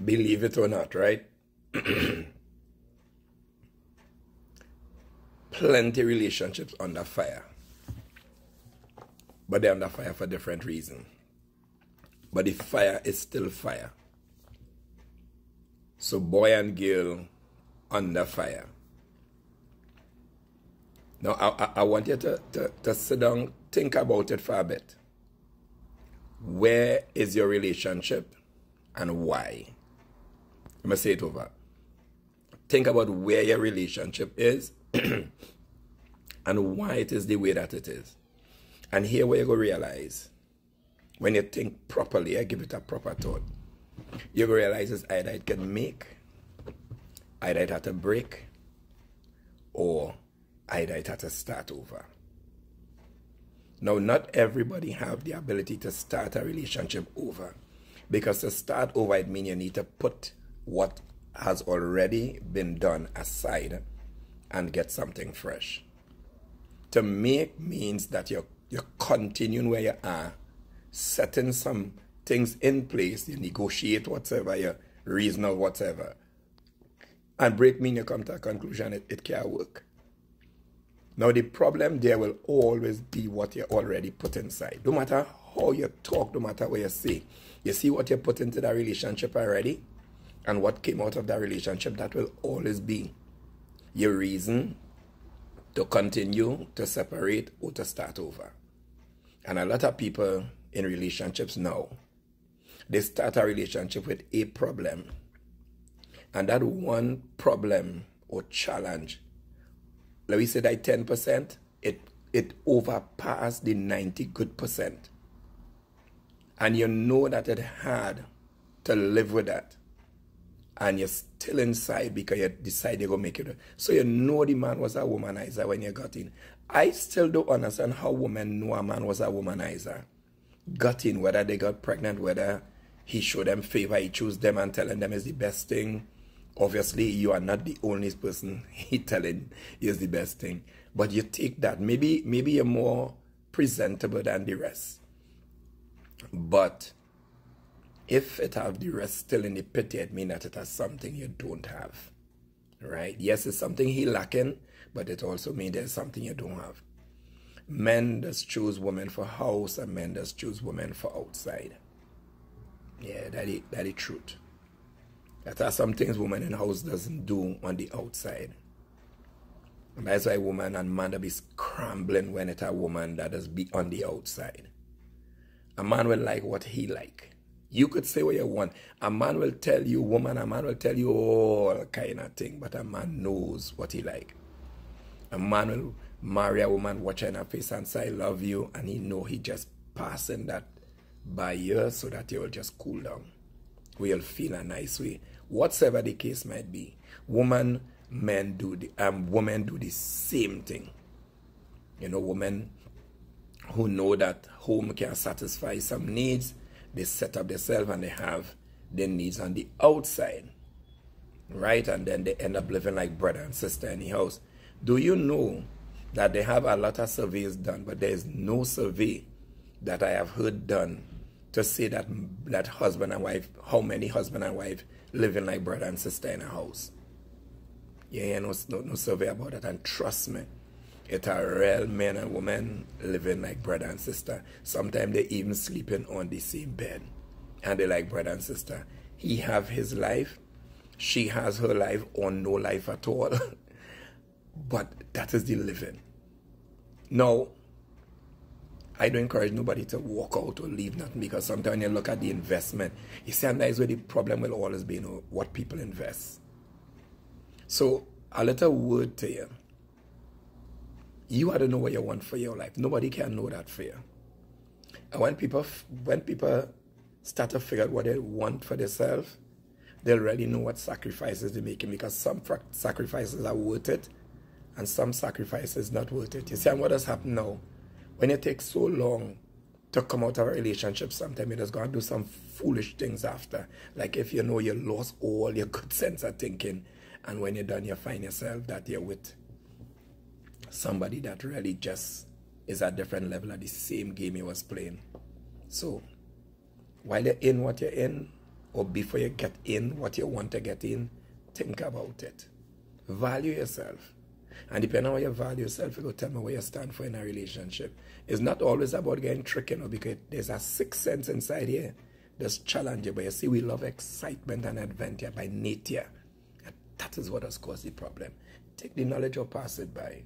Believe it or not, right? Plenty relationships under fire. But they're under fire for different reasons. But the fire is still fire. So boy and girl under fire. Now I want you to sit down, think about it for a bit. Where is your relationship and why? Let me say it over. Think about where your relationship is and why it is the way that it is. And here where you go realize, when you think properly, I give it a proper thought, you go realize it's either it can make, either it had to break, or either it had to start over. Now, not everybody have the ability to start a relationship over. Because to start over, it means you need to put what has already been done aside and get something fresh. To make means that you're continuing where you are, setting some things in place, you negotiate whatever, you reason or whatever. And break means you come to a conclusion it can't work. Now the problem there will always be what you already put inside. No matter how you talk, no matter what you say, you see what you put into that relationship already and what came out of that relationship, that will always be your reason to continue, to separate, or to start over. And a lot of people in relationships now, they start a relationship with a problem. And that one problem or challenge, let me say that 10%, it overpassed the 90 good percent. And you know that it's hard to live with that. And you're still inside because you decide you're going to make it. So you know the man was a womanizer when you got in. I still don't understand how women know a man was a womanizer. Got in, whether they got pregnant, whether he showed them favor, he chose them and telling them is the best thing. Obviously, you are not the only person he telling is the best thing. But you take that. Maybe you're more presentable than the rest. But if it have the rest still in the pity, it means that it has something you don't have. Right? Yes, it's something he lacking, but it also means there's something you don't have. Men just choose women for house, and men just choose women for outside. Yeah, that is the truth. That are some things women in house doesn't do on the outside. And that's why woman and man will be scrambling when it's a woman that does be on the outside. A man will like what he like. You could say what you want. A man will tell you, woman, a man will tell you all kind of thing, but a man knows what he like. A man will marry a woman, watch her in her face and say, I love you, and he know he just passing that by you so that you will just cool down. We'll feel a nice way. Whatever the case might be. Women do the same thing. You know, women who know that home can satisfy some needs, they set up themselves and they have their needs on the outside. Right? And then they end up living like brother and sister in the house. Do you know that they have a lot of surveys done, but there is no survey that I have heard done to say that husband and wife, how many husband and wife living like brother and sister in a house? Yeah, no survey about that. And trust me, it's a real men and women living like brother and sister. Sometimes they even sleeping on the same bed. And they like brother and sister. He have his life, she has her life, or no life at all. But that is the living. Now, I don't encourage nobody to walk out or leave nothing, because sometimes when you look at the investment, you see, and that is where the problem will always be, what people invest. So, a little word to you. You have to know what you want for your life. Nobody can know that for you. And when people start to figure out what they want for themselves, they'll really know what sacrifices they're making, because some sacrifices are worth it, and some sacrifices not worth it. You see, and what has happened now? When it takes so long to come out of a relationship, sometimes you're just going to do some foolish things after. Like if you know you lost all your good sense of thinking, and when you're done, you find yourself that you're with somebody that really just is at a different level of the same game you was playing. So, while you're in what you're in, or before you get in what you want to get in, think about it. Value yourself. And depending on how you value yourself, you go tell me where you stand for in a relationship. It's not always about getting tricky, because there's a sixth sense inside here that's challenge you. But you see, we love excitement and adventure by nature. And that is what has caused the problem. Take the knowledge or pass it by.